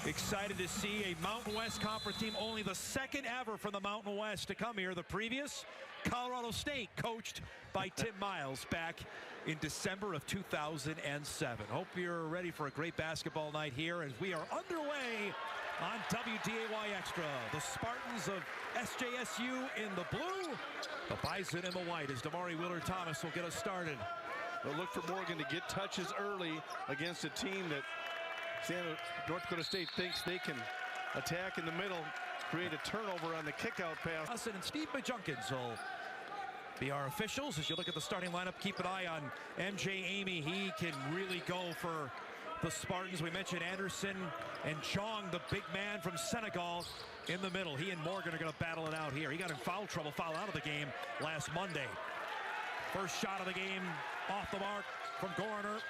Excited to see a Mountain West Conference team, only the second ever from the Mountain West to come here. The previous, Colorado State, coached by Tim Miles back in December of 2007. Hope you're ready for a great basketball night here as we are underway on WDAY Extra. The Spartans of SJSU in the blue, the Bison in the white, as Damari Wheeler-Thomas will get us started. Well, look for Morgan to get touches early against a team that North Dakota State thinks they can attack in the middle, create a turnover on the kickout pass. Ussin and Steve Majunkins will be our officials. As you look at the starting lineup, keep an eye on MJ Amy. He can really go for the Spartans. We mentioned Anderson and Chong, the big man from Senegal, in the middle. He and Morgan are going to battle it out here. He got in foul trouble, foul out of the game last Monday. First shot of the game off the mark from Gorner.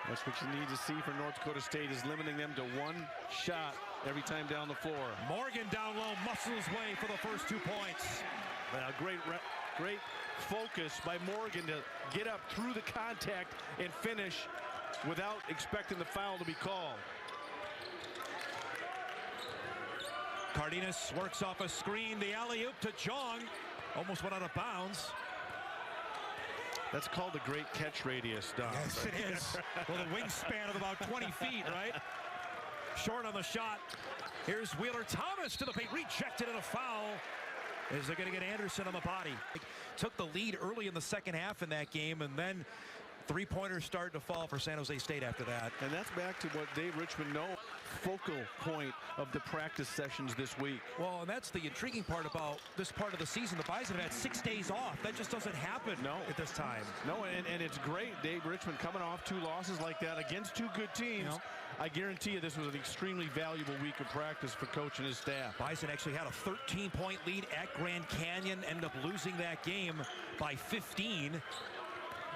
That's what you need to see for North Dakota State, is limiting them to one shot every time down the floor. Morgan down low, muscles way for the first 2 points. Great focus by Morgan to get up through the contact and finish without expecting the foul to be called. Cardenas works off a screen. The alley-oop to Chong. Almost went out of bounds. That's called the great catch radius, Don. Yes, it is. Well, the wingspan of about 20 feet, right? Short on the shot. Here's Wheeler-Thomas to the paint. Rejected and a foul. Is they're going to get Anderson on the body. Took the lead early in the second half in that game, and then three-pointers started to fall for San Jose State after that. And that's back to what Dave Richmond knows, focal point of the practice sessions this week. Well, and that's the intriguing part about this part of the season. The Bison have had 6 days off. That just doesn't happen at this time. No, and it's great. Dave Richmond coming off 2 losses like that against 2 good teams. You know, I guarantee you this was an extremely valuable week of practice for coach and his staff. Bison actually had a 13-point lead at Grand Canyon, ended up losing that game by 15.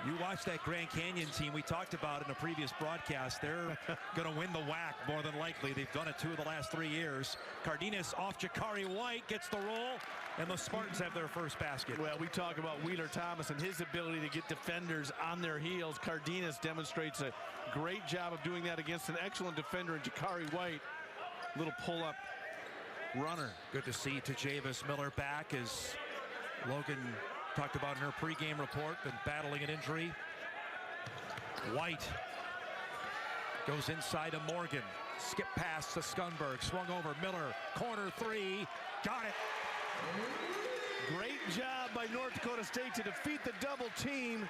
You watch that Grand Canyon team we talked about in a previous broadcast. They're going to win the WAC more than likely. They've done it 2 of the last 3 years. Cardenas off Jakari White, gets the roll, and the Spartans have their first basket. Well, we talk about Wheeler-Thomas and his ability to get defenders on their heels. Cardenas demonstrates a great job of doing that against an excellent defender in Jakari White. Little pull-up runner. Good to see Tajavis Miller back, as Logan talked about in her pregame report, been battling an injury. White goes inside to Morgan. Skip pass to Skunberg. Swung over. Miller. Corner 3. Got it. Great job by North Dakota State to defeat the double team.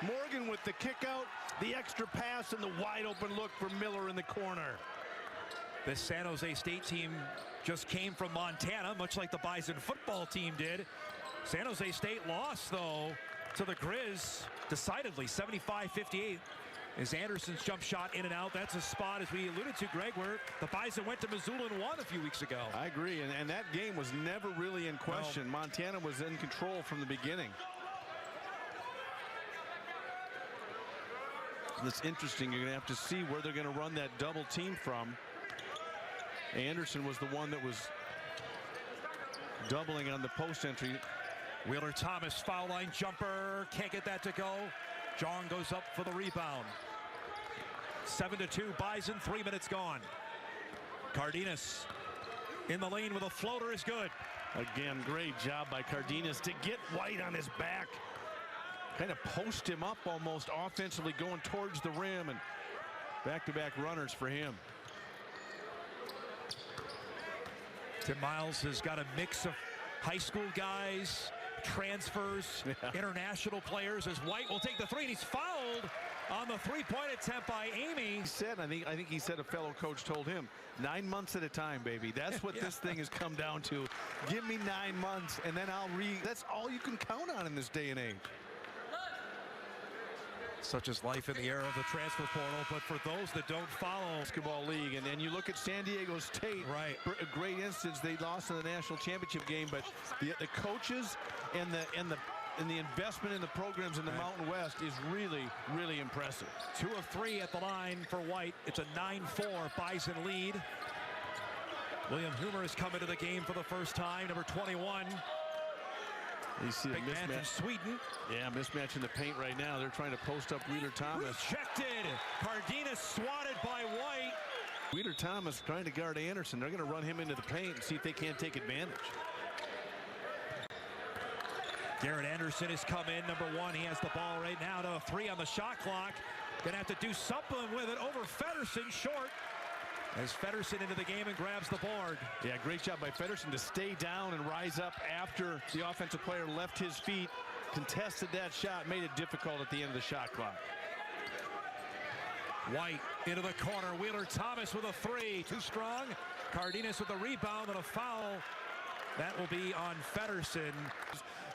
Morgan with the kick out, the extra pass, and the wide open look for Miller in the corner. This San Jose State team just came from Montana, much like the Bison football team did. San Jose State lost, though, to the Grizz decidedly, 75-58. As Anderson's jump shot in and out. That's a spot, as we alluded to, Greg, where the Bison went to Missoula and won a few weeks ago. I agree, and that game was never really in question. No. Montana was in control from the beginning. It's interesting. You're going to have to see where they're going to run that double team from. Anderson was the one that was doubling on the post entry. Wheeler-Thomas, foul line jumper, can't get that to go. John goes up for the rebound. 7-2, Bison, 3 minutes gone. Cardenas in the lane with a floater is good. Again, great job by Cardenas to get White on his back. Kind of post him up almost offensively, going towards the rim, and back-to-back runners for him. Tim Miles has got a mix of high school guys, transfers, international players, as White will take the 3, and he's fouled on the 3-point attempt by Amy. He said, I think he said a fellow coach told him, 9 months at a time, baby. That's what this thing has come down to. Give me 9 months, and then that's all you can count on in this day and age. Such is life in the era of the transfer portal, but for those that don't follow basketball league, and then you look at San Diego State, right? A great instance, they lost in the national championship game, but the coaches and the investment in the programs in the Mountain West is really, really impressive. 2 of 3 at the line for White. It's a 9-4 Bison lead. William Humer has come into the game for the first time, number 21. You see big man from Sweden. Yeah, mismatch in the paint right now. They're trying to post up Wheeler-Thomas. Rejected. Cardenas swatted by White. Wheeler Thomas trying to guard Anderson. They're going to run him into the paint and see if they can't take advantage. Garrett Anderson has come in, number 1. He has the ball right now to 3 on the shot clock. Gonna have to do something with it over Feddersen, short. As Feddersen into the game and grabs the board. Yeah, great job by Feddersen to stay down and rise up after the offensive player left his feet, contested that shot, made it difficult at the end of the shot clock. White into the corner. Wheeler Thomas with a 3. Too strong. Cardenas with a rebound and a foul. That will be on Feddersen.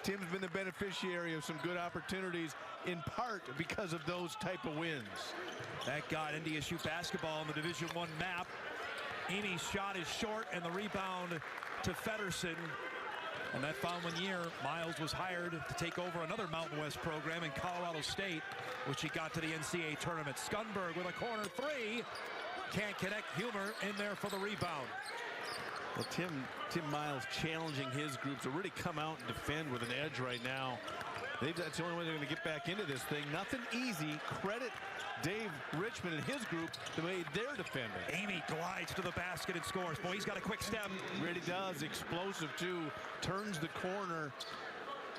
Tim's been the beneficiary of some good opportunities, in part because of those type of wins. That got NDSU basketball on the Division I map. Amy's shot is short, and the rebound to Feddersen. And that following year, Miles was hired to take over another Mountain West program in Colorado State, which he got to the NCAA tournament. Skunberg with a corner 3. Can't connect. Humer in there for the rebound. Well, Tim Miles challenging his group to really come out and defend with an edge right now. That's the only way they're going to get back into this thing. Nothing easy. Credit Dave Richmond and his group the way they're defending. Amy glides to the basket and scores. Boy, he's got a quick step. Really does. Explosive, too. Turns the corner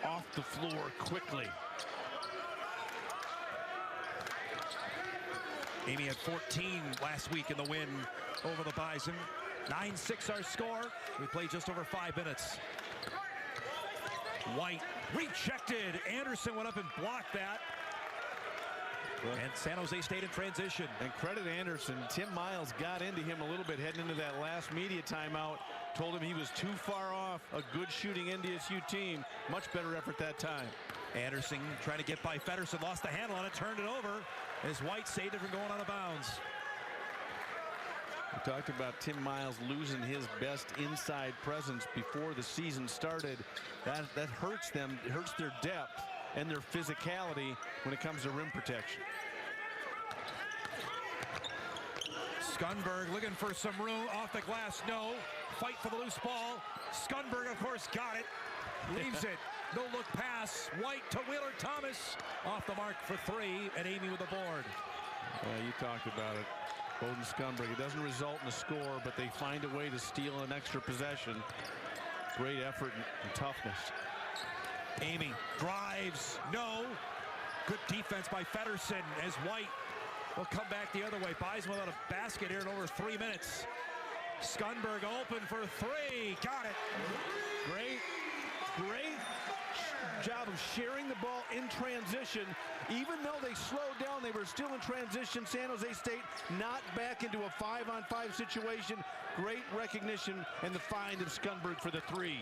off the floor quickly. Amy had 14 last week in the win over the Bison. 9-6 our score. We played just over 5 minutes. White rejected. Anderson went up and blocked that. And San Jose State in transition. And credit Anderson. Tim Miles got into him a little bit heading into that last media timeout. Told him he was too far off a good shooting NDSU team. Much better effort that time. Anderson trying to get by Feddersen. Lost the handle on it. Turned it over. As White saved it from going out of bounds. We talked about Tim Miles losing his best inside presence before the season started. That hurts them. It hurts their depth and their physicality when it comes to rim protection. Skunberg looking for some room off the glass. No. Fight for the loose ball. Skunberg, of course, got it. Leaves it. No look pass. White to Wheeler Thomas. Off the mark for 3, and Amy with the board. Yeah, you talked about it. Bowden Skunberg. It doesn't result in a score, but they find a way to steal an extra possession. Great effort and toughness. Amy drives. No. Good defense by Feddersen as White will come back the other way. Buys without a basket here in over 3 minutes. Skunberg open for 3. Got it. Great job of sharing the ball in transition. Even though they slowed down, they were still in transition. San Jose State not back into a 5-on-5 situation. Great recognition and the find of Skunberg for the 3.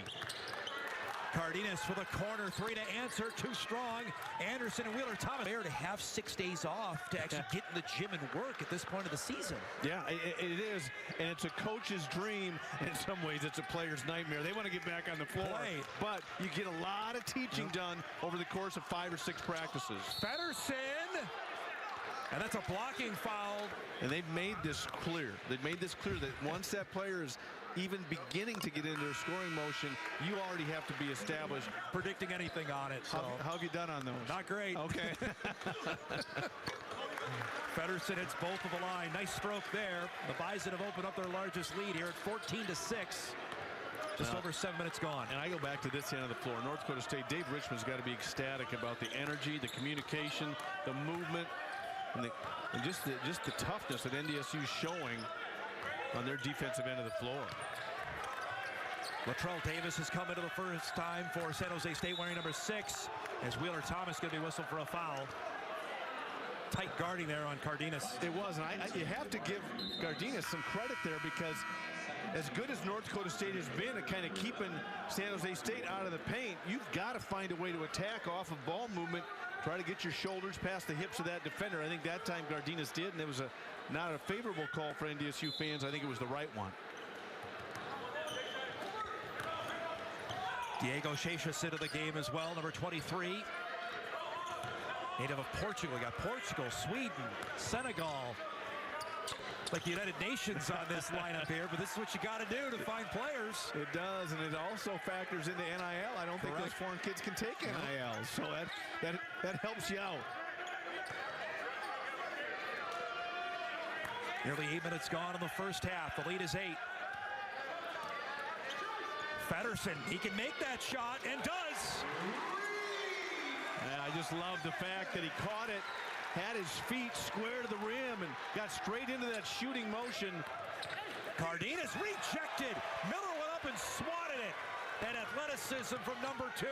Cardenas for the corner 3 to answer. Too strong. Anderson and Wheeler Thomas there to have 6 days off to actually get in the gym and work at this point of the season. Yeah, it is. And it's a coach's dream. And in some ways, it's a player's nightmare. They want to get back on the floor. But you get a lot of teaching done over the course of 5 or 6 practices. Feddersen. And that's a blocking foul. And they've made this clear. They've made this clear that once that player is even beginning to get into a scoring motion, you already have to be established. Predicting anything on it. So. How have you done on those? Not great. Okay. Feddersen hits both of the line. Nice stroke there. The Bison have opened up their largest lead here at 14-6. Just over 7 minutes gone. And I go back to this end of the floor. North Dakota State, Dave Richmond's got to be ecstatic about the energy, the communication, the movement, and just the toughness that NDSU's showing on their defensive end of the floor. Latrell Davis has come into the first time for San Jose State wearing number 6 as Wheeler Thomas going to be whistled for a foul. Tight guarding there on Cardenas. It was, and you have to give Cardenas some credit there because as good as North Dakota State has been at kind of keeping San Jose State out of the paint, you've got to find a way to attack off of ball movement. Try to get your shoulders past the hips of that defender. I think that time Cardenas did, and it was not a favorable call for NDSU fans. I think it was the right one. Diego Seixas into the game as well, number 23. Native of Portugal. We got Portugal, Sweden, Senegal. Like the United Nations on this lineup here, but this is what you got to do to find players. It does, and it also factors into NIL. I don't think those foreign kids can take NIL, so that helps you out. Nearly 8 minutes gone in the first half. The lead is 8. Feddersen, he can make that shot and does. Yeah, I just love the fact that he caught it, had his feet square to the rim, and got straight into that shooting motion. Cardenas rejected. Miller went up and swatted it. That athleticism from number 2.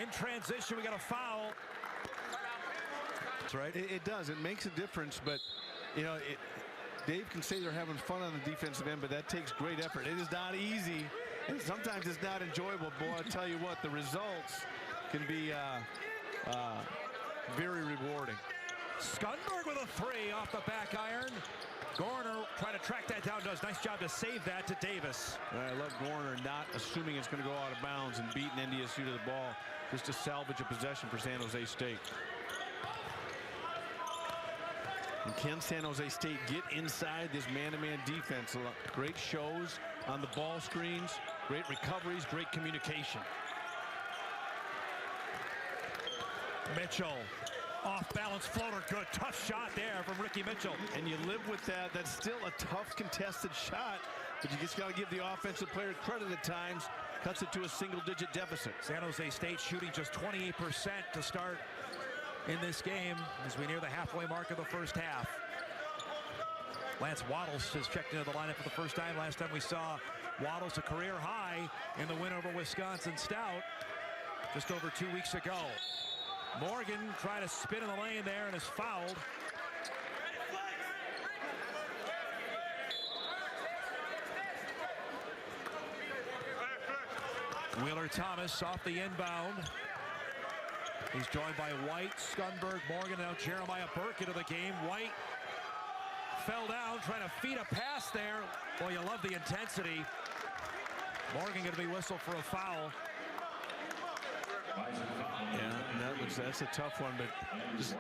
In transition, we got a foul. That's right. It does. It makes a difference, but, you know, Dave can say they're having fun on the defensive end, but that takes great effort. It is not easy, and sometimes it's not enjoyable. Boy, I tell you what, the results can be very rewarding. Skundberg with a 3 off the back iron. Gorner trying to track that down. Does nice job to save that to Davis. I love Gorner not assuming it's going to go out of bounds and beating NDSU to the ball just to salvage a possession for San Jose State. And can San Jose State get inside this man-to-man defense? Great shows on the ball screens, great recoveries, great communication. Mitchell, off-balance floater, good, tough shot there from Ricky Mitchell. And you live with that. That's still a tough contested shot, but you just got to give the offensive player credit at times. Cuts it to a single-digit deficit. San Jose State shooting just 28% to start in this game as we near the halfway mark of the first half. Lance Waddles has checked into the lineup for the first time. Last time we saw Waddles a career high in the win over Wisconsin Stout just over 2 weeks ago. Morgan trying to spin in the lane there and is fouled. Wheeler Thomas off the inbound. He's joined by White, Skundberg, Morgan, now Jeremiah Burke into the game. White fell down trying to feed a pass there. Boy, you love the intensity. Morgan going to be whistled for a foul. Yeah, that's a tough one, but just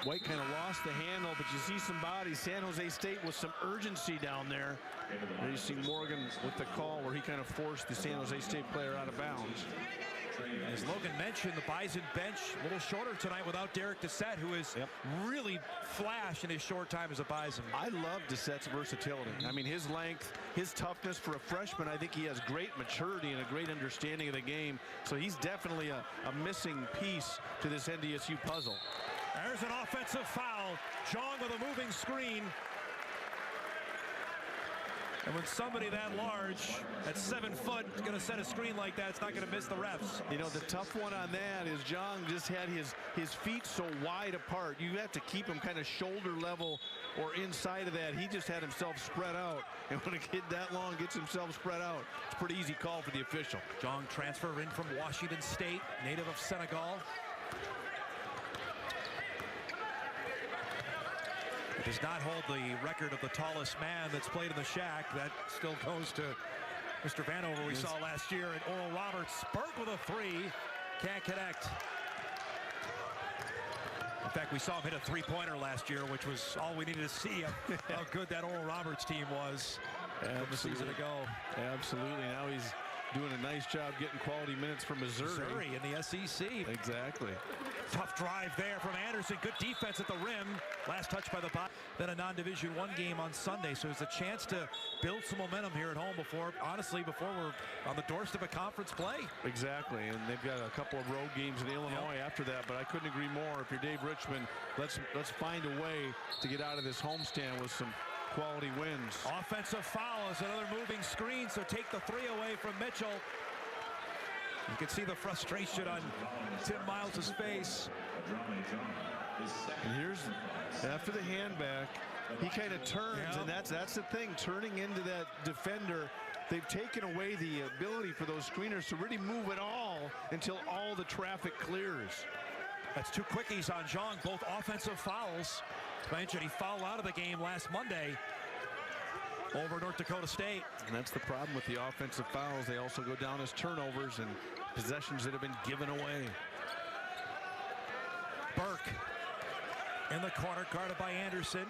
White kind of lost the handle, but you see some bodies. San Jose State with some urgency down there. And you see Morgan with the call where he kind of forced the San Jose State player out of bounds. As Logan mentioned, the Bison bench a little shorter tonight without Derek Doucette, who is really flashed in his short time as a Bison. I love Doucette's versatility. I mean, his length, his toughness for a freshman, I think he has great maturity and a great understanding of the game. So he's definitely a missing piece to this NDSU puzzle. There's an offensive foul. Jong with a moving screen. And when somebody that large, at 7 foot, is going to set a screen like that, it's not going to miss the refs. You know, the tough one on that is Jong just had his feet so wide apart. You have to keep him kind of shoulder level or inside of that. He just had himself spread out. And when a kid that long gets himself spread out, it's a pretty easy call for the official. Jong transfer in from Washington State, native of Senegal. Does not hold the record of the tallest man that's played in the Shack. That still goes to Mr. Vanover we saw last year. And Oral Roberts, Burke with a 3. Can't connect. In fact, we saw him hit a 3-pointer last year, which was all we needed to see how good that Oral Roberts team was from a season ago. Absolutely. Now he's doing a nice job getting quality minutes for Missouri in the SEC. Exactly. Tough drive there from Anderson. Good defense at the rim. Last touch by the bot. Then a non-Division I game on Sunday. So it's a chance to build some momentum here at home before we're on the doorstep of conference play. Exactly. And they've got a couple of road games in Illinois after that. But I couldn't agree more. If you're Dave Richmond, let's find a way to get out of this homestand with some quality wins. Offensive foul is another moving screen. So take the 3 away from Mitchell. You can see the frustration on Tim Miles' face. And here's, after the handback, he kind of turns, and that's the thing, turning into that defender. They've taken away the ability for those screeners to really move at all until all the traffic clears. That's 2 quickies on Jong, both offensive fouls. Mentioned he fouled out of the game last Monday over North Dakota State. And that's the problem with the offensive fouls. They also go down as turnovers and possessions that have been given away. Burke in the corner, guarded by Anderson.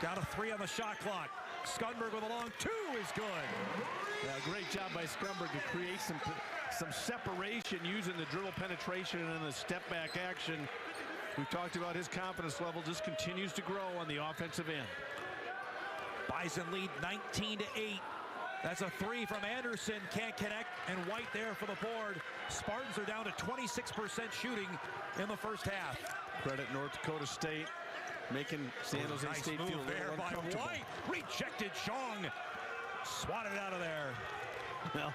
Got a 3 on the shot clock. Skundberg with a long 2 is good. Yeah, great job by Skundberg to create some separation using the dribble penetration and the step back action. We've talked about his confidence level just continues to grow on the offensive end. Bison lead 19-8. That's a three from Anderson. Can't connect, and White there for the board. Spartans are down to 26% shooting in the first half. Credit North Dakota State, making San Jose Nice State move feel a little there by uncomfortable. White. Rejected Chong. Swatted out of there. Well,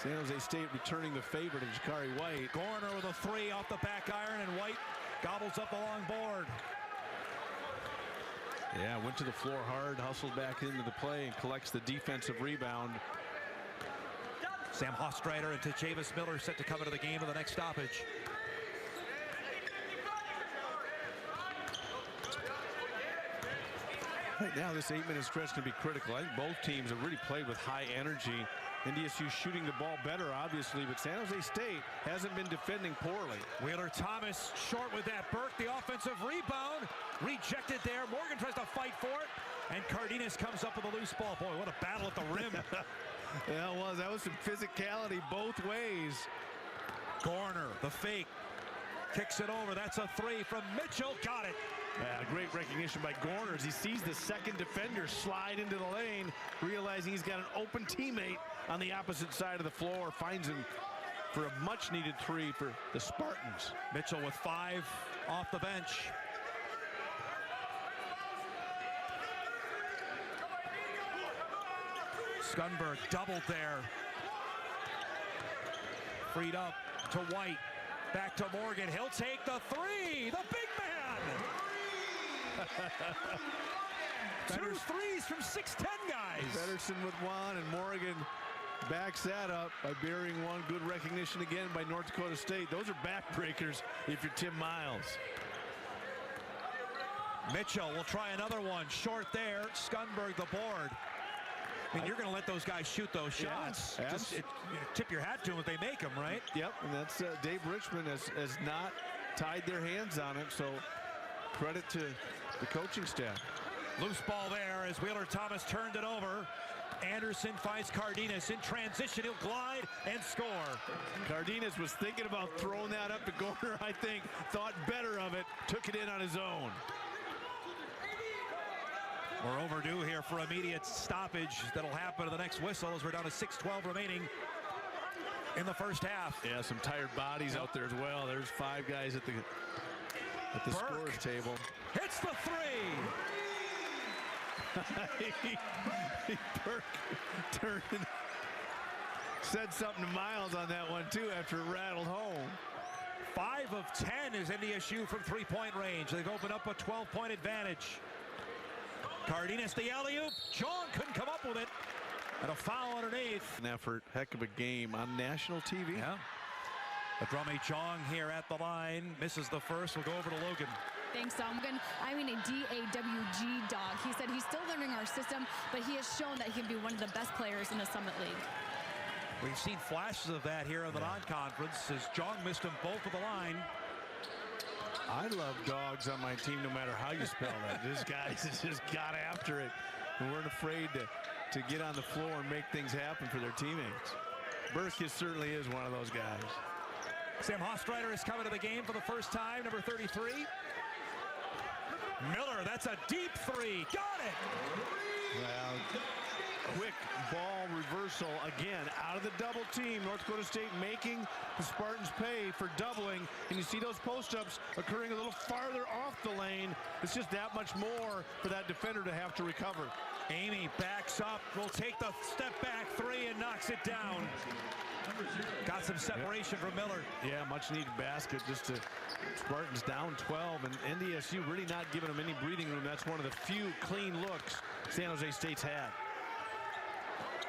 San Jose State returning the favor to Jakari White. Gorner with a three off the back iron, and White gobbles up the long board. Yeah, went to the floor hard, hustled back into the play, and collects the defensive rebound. Sam Hofstreiter and Tajavis Miller set to come into the game with the next stoppage. Right now, this 8-minute stretch can be critical. I think both teams have really played with high energy. NDSU shooting the ball better, obviously, but San Jose State hasn't been defending poorly. Wheeler Thomas short with that. Burke, the offensive rebound. Rejected there. Morgan tries to fight for it. And Cardenas comes up with a loose ball. Boy, what a battle at the rim. Yeah, it was. That was some physicality both ways. Gorner, the fake. Kicks it over. That's a three from Mitchell. Got it. Yeah, great recognition by Gorner as he sees the second defender slide into the lane, realizing he's got an open teammate on the opposite side of the floor. Finds him for a much-needed three for the Spartans. Mitchell with 5 off the bench. Skunberg doubled there. Freed up to White. Back to Morgan. He'll take the three. The big man. 2 threes from 6'10 guys. Pedersen with one, and Morgan backs that up by burying one. Good recognition again by North Dakota State. Those are backbreakers if you're Tim Miles. Mitchell will try another one. Short there. Skunberg the board. I mean, you're going to let those guys shoot those shots. Yeah, Just tip your hat to them if they make them, right? Yep, and that's Dave Richmond has not tied their hands on it, so credit to the coaching staff. Loose ball there as Wheeler Thomas turned it over. Anderson finds Cardenas in transition. He'll glide and score. Cardenas was thinking about throwing that up to Gorner, I think. Thought better of it. Took it in on his own. We're overdue here for immediate stoppage. That'll happen to the next whistle as we're down to 6:12 remaining in the first half. Yeah, some tired bodies out there as well. There's 5 guys at the scorer's table. Hits the three. Burke turned and said something to Miles on that one too after it rattled home. 5 of 10 is NDSU from 3-point range. They've opened up a 12-point advantage. Cardenas the alley-oop. John couldn't come up with it. And a foul underneath. An effort, heck of a game on national TV. Yeah. Adrame Chong here at the line. Misses the first. We'll go over to Logan. Thanks, Logan. I mean, a DAWG dog. He said he's still learning our system, but he has shown that he can be one of the best players in the Summit League. We've seen flashes of that here in the non-conference as Chong missed them both at the line. I love dogs on my team no matter how you spell that. This guys just got after it and weren't afraid to get on the floor and make things happen for their teammates. Burke certainly is one of those guys. Sam Hofstreiter is coming to the game for the first time, number 33. Miller, that's a deep three. Got it! Well, quick ball reversal again out of the double team. North Dakota State making the Spartans pay for doubling, and you see those post-ups occurring a little farther off the lane. It's just that much more for that defender to have to recover. Amy backs up, will take the step back three and knocks it down. Got some separation from Miller. Yeah, much needed basket just to Spartans down 12, and NDSU really not giving them any breathing room. That's one of the few clean looks San Jose State's had.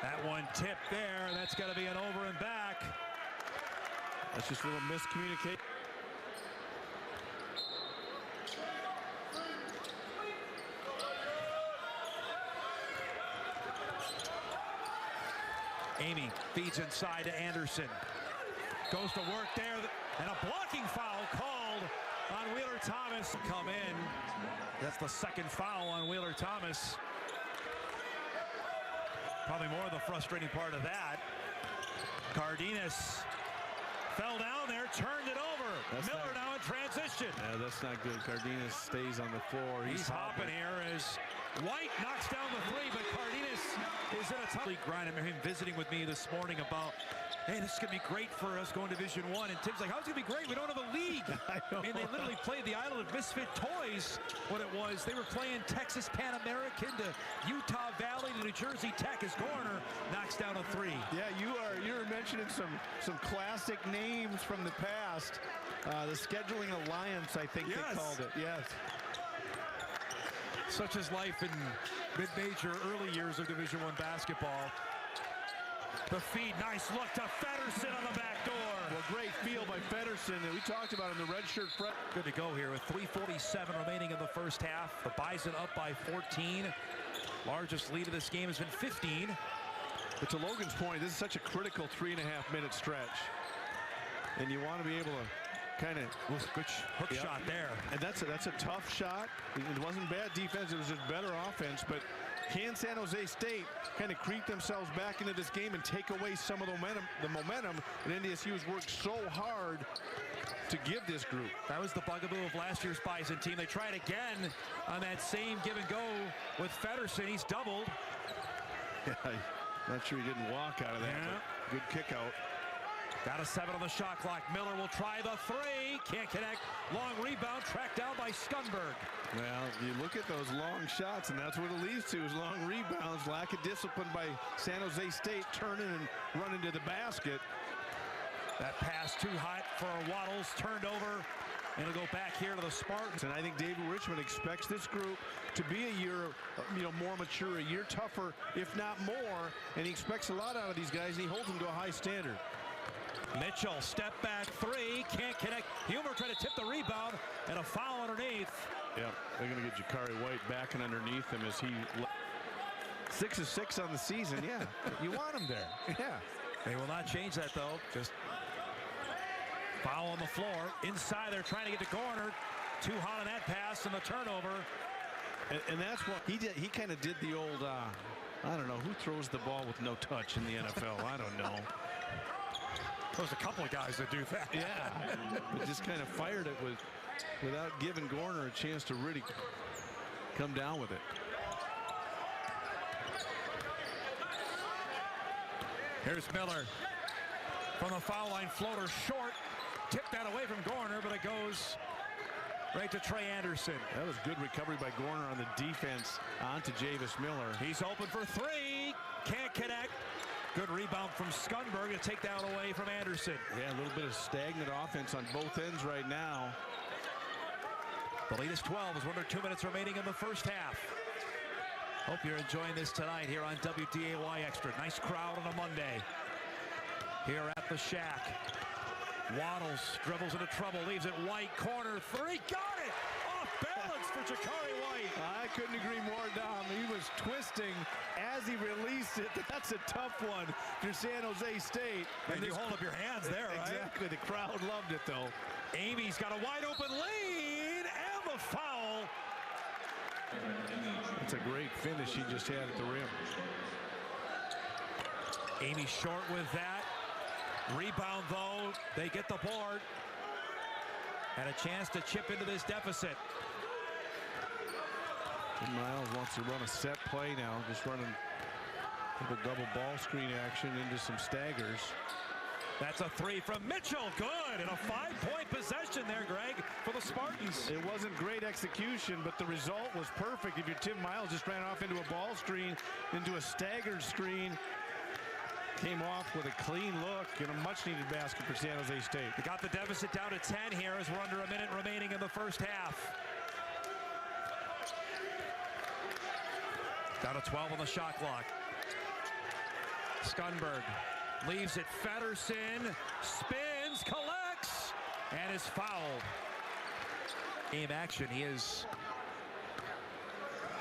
That one tipped there. That's going to be an over and back. That's just a little miscommunication. Amy feeds inside to Anderson. Goes to work there, and a blocking foul called on Wheeler Thomas. Come in. That's the second foul on Wheeler Thomas. Probably more of the frustrating part of that. Cardenas Fell down there, turned it over. Miller now in transition. Yeah, that's not good. Cardenas stays on the floor. He's hopping here as White knocks down the three, but Cardenas is in a tough grind. I remember him visiting with me this morning about, hey, this is going to be great for us going to Division I. And Tim's like, how's it going to be great? We don't have a league. I mean, they literally played the Island of Misfit Toys, what it was. They were playing Texas Pan American to Utah Valley to New Jersey Tech as Gorner knocks down a three. Yeah, you're mentioning some classic names from the past. The Scheduling Alliance, I think they called it. Yes. Such is life in mid-major early years of Division I basketball. The feed, nice look to Feddersen on the back door. Well, great feel by Feddersen. We talked about in the red shirt front. Good to go here with 3:47 remaining in the first half. The Bison up by 14. Largest lead of this game has been 15. But to Logan's point, this is such a critical 3.5-minute stretch. And you want to be able to kind of good hook shot there. And that's a tough shot. It wasn't bad defense. It was just better offense. But can San Jose State kind of creep themselves back into this game and take away some of the momentum that NDSU has worked so hard to give this group? That was the bugaboo of last year's Bison team. They tried again on that same give and go with Feddersen. He's doubled. Yeah, not sure he didn't walk out of that. Yeah. Good kick out. Got a 7 on the shot clock. Miller will try the three. Can't connect. Long rebound tracked down by Skunberg. Well, you look at those long shots, and that's what it leads to is long rebounds. Lack of discipline by San Jose State, turning and running to the basket. That pass too hot for Waddles. Turned over. And it'll go back here to the Spartans. And I think David Richmond expects this group to be a year, more mature, a year tougher, if not more. And he expects a lot out of these guys, and he holds them to a high standard. Mitchell, step back three, can't connect. Humer trying to tip the rebound, and a foul underneath. Yep, they're going to get Jakari White backing underneath him as he 6 of 6 on the season. Yeah, you want him there. Yeah, they will not change that though. Just foul on the floor. Inside, they're trying to get to Gorner. Too hot on that pass and the turnover. And that's what he did. He kind of did the old, I don't know, who throws the ball with no touch in the NFL? I don't know. There's a couple of guys that do that. Yeah, but just kind of fired it without giving Gorner a chance to really come down with it. Here's Miller from the foul line, floater short. Tipped that away from Gorner, but it goes right to Trey Anderson. That was good recovery by Gorner on the defense onto Javis Miller. He's open for three. Can't connect. Good rebound from Skunberg to take that away from Anderson. Yeah, a little bit of stagnant offense on both ends right now. The lead is 12 as we're under 2 minutes remaining in the first half. Hope you're enjoying this tonight here on WDAY Extra. Nice crowd on a Monday here at the Shack. Waddles dribbles into trouble, leaves it White, corner three, got it! Off balance for Jakari White. I couldn't agree more, Dom. He was twisting as he released it. That's a tough one for San Jose State. And you hold up your hands there, right? Exactly. The crowd loved it, though. Amy's got a wide open lead, and the foul. That's a great finish he just had at the rim. Amy short with that. Rebound, though. They get the board. And a chance to chip into this deficit. Miles wants to run a set play now, just running a double ball screen action into some staggers. That's a three from Mitchell. Good. And a 5-point possession there, Greg, for the Spartans. It wasn't great execution, but the result was perfect. If you're Tim Miles, just ran off into a ball screen, into a staggered screen. Came off with a clean look and a much-needed basket for San Jose State. They got the deficit down to 10 here as we're under a minute remaining in the first half. Down to 12 on the shot clock. Skunberg leaves it. Feddersen spins, collects, and is fouled. Game action. He has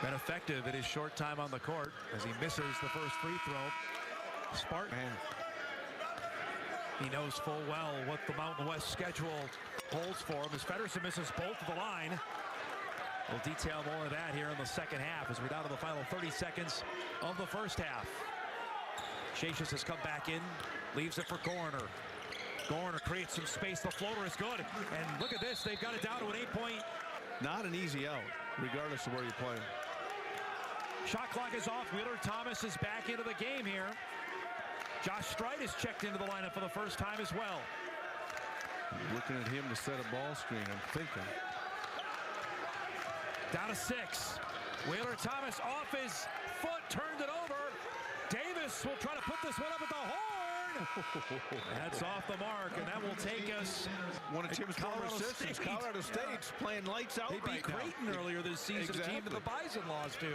been effective in his short time on the court as he misses the first free throw. Spartan. He knows full well what the Mountain West schedule holds for him as Feddersen misses both of the line. We'll detail more of that here in the second half as we're down to the final 30 seconds of the first half. Shasius has come back in, leaves it for Gorner. Gorner creates some space. The floater is good. And look at this. They've got it down to an 8-point. Not an easy out, regardless of where you play. Shot clock is off. Wheeler Thomas is back into the game here. Josh Streit is checked into the lineup for the first time as well. Looking at him to set a ball screen, I'm thinking. Down to 6. Wheeler Thomas off his foot, turned it over. Davis will try to put this one up at the horn. That's off the mark, and that will take us. One of Tim's Colorado State. Colorado State's playing lights out. They beat Creighton earlier this season, a team that the Bison lost to.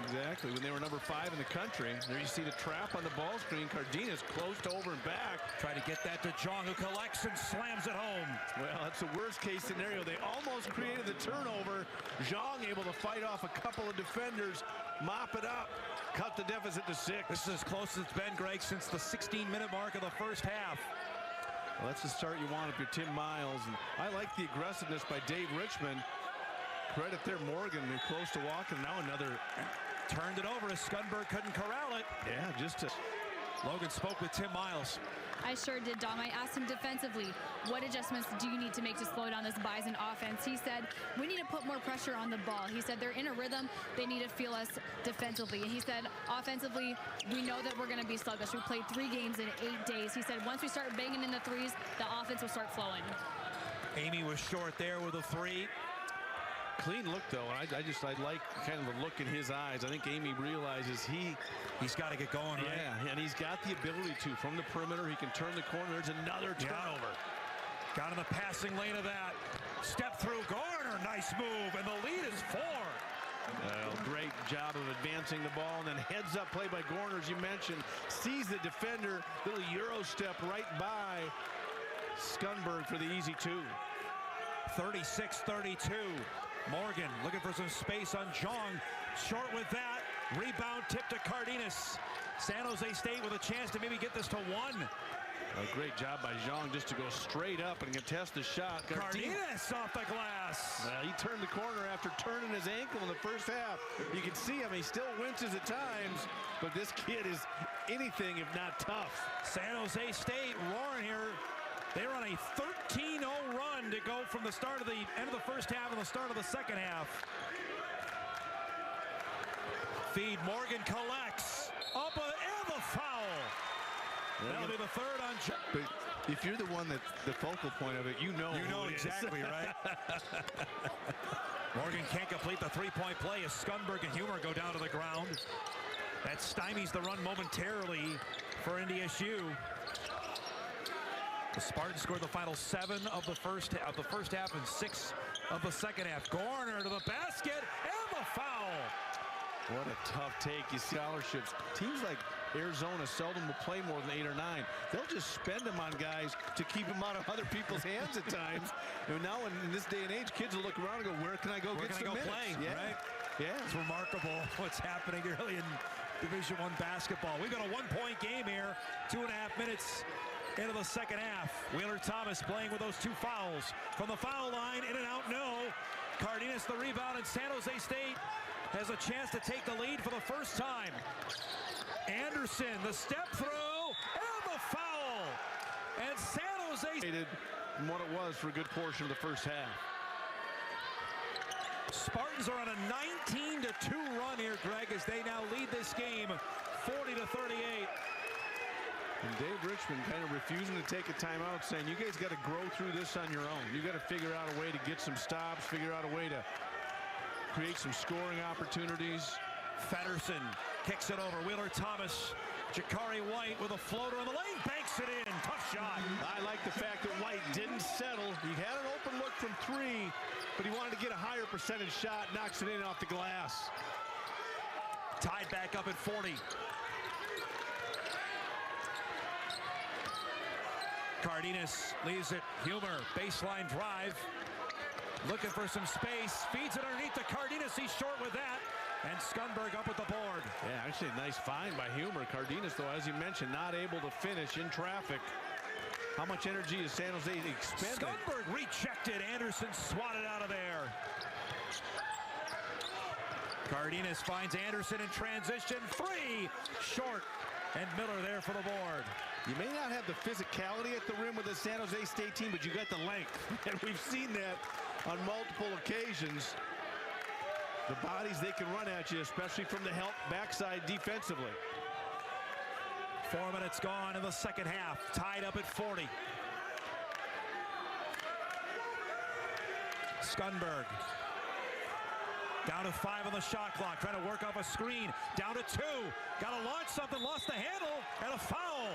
Exactly, when they were number 5 in the country. There you see the trap on the ball screen. Cardenas closed over and back. Try to get that to Jong, who collects and slams it home. Well, that's the worst case scenario. They almost created the turnover. Jong able to fight off a couple of defenders, mop it up, cut the deficit to 6. This is as close as it's been, Greg, since the 16-minute mark of the first half. Well, that's the start you want if you're Tim Miles. And I like the aggressiveness by Dave Richmond. Credit there, Morgan. They're close to walking. Now another. Turned it over as Skunberg couldn't corral it. Yeah, just to. Logan spoke with Tim Miles. I sure did, Dom. I asked him defensively, what adjustments do you need to make to slow down this Bison offense? He said, we need to put more pressure on the ball. He said they're in a rhythm. They need to feel us defensively. And he said, offensively, we know that we're going to be sluggish. We played 3 games in 8 days. He said, once we start banging in the threes, the offense will start flowing. Amy was short there with a 3. Clean look, though. I like kind of the look in his eyes. I think Amy realizes he's got to get going, right? Yeah, and he's got the ability to. From the perimeter, he can turn the corner. There's another turnover. Got in the passing lane of that. Step through Garner. Nice move, and the lead is 4. Great job of advancing the ball, and then heads up play by Gorner, as you mentioned. Sees the defender, little Euro step right by Skunberg for the easy 2. 36-32. Morgan looking for some space on Jong. Short with that. Rebound tip to Cardenas. San Jose State with a chance to maybe get this to 1. A great job by Jong just to go straight up and contest the shot. Cardenas off the glass. He turned the corner after turning his ankle in the first half. You can see him. He still winces at times, but this kid is anything if not tough. San Jose State roaring here. They're on a 13-0 run to go from the start of the end of the first half and the start of the second half. Feed, Morgan collects. Up and the foul. That'll be the 3rd on. But if you're the one that's the focal point of it, you know exactly, right? Morgan can't complete the 3-point play as Skunberg and Humer go down to the ground. That stymies the run momentarily for NDSU. The Spartans scored the final 7 of the first half and 6 of the second half. Gorner to the basket and the foul. What a tough take. These scholarships. Teams like Arizona seldom will play more than 8 or 9. They'll just spend them on guys to keep them out of other people's hands at times. And now in this day and age, kids will look around and go, where can I go get some minutes? Play, yeah. Right? Yeah. It's remarkable what's happening early in Division I basketball. We've got a 1-point game here. 2.5 minutes into the second half. Wheeler Thomas playing with those 2 fouls. From the foul line, in and out, no. Cardenas the rebound, and San Jose State has a chance to take the lead for the first time. Anderson, the step through, and the foul. And San Jose State from what it was for a good portion of the first half. Spartans are on a 19-2 run here, Greg, as they now lead this game 40-38. And Dave Richmond kind of refusing to take a timeout, saying you guys got to grow through this on your own. You got to figure out a way to get some stops, figure out a way to create some scoring opportunities. Feddersen kicks it over. Wheeler Thomas, Jakari White with a floater in the lane, banks it in. Tough shot. I like the fact that White didn't settle. He had an open look from 3, but he wanted to get a higher percentage shot, knocks it in off the glass. Tied back up at 40. Cardenas leaves it. Humer, baseline drive. Looking for some space. Feeds it underneath to Cardenas. He's short with that. And Skunberg up at the board. Yeah, actually a nice find by Humer. Cardenas, though, as you mentioned, not able to finish in traffic. How much energy is San Jose expending? Skunberg rejected. Anderson swatted out of there. Cardenas finds Anderson in transition. 3, short. And Miller there for the board. You may not have the physicality at the rim with the San Jose State team, but you got the length. And we've seen that on multiple occasions. The bodies they can run at you, especially from the help backside defensively. 4 minutes gone in the second half. Tied up at 40. Skunberg. Down to 5 on the shot clock. Trying to work off a screen. Down to 2. Got to launch something. Lost the handle. And a foul.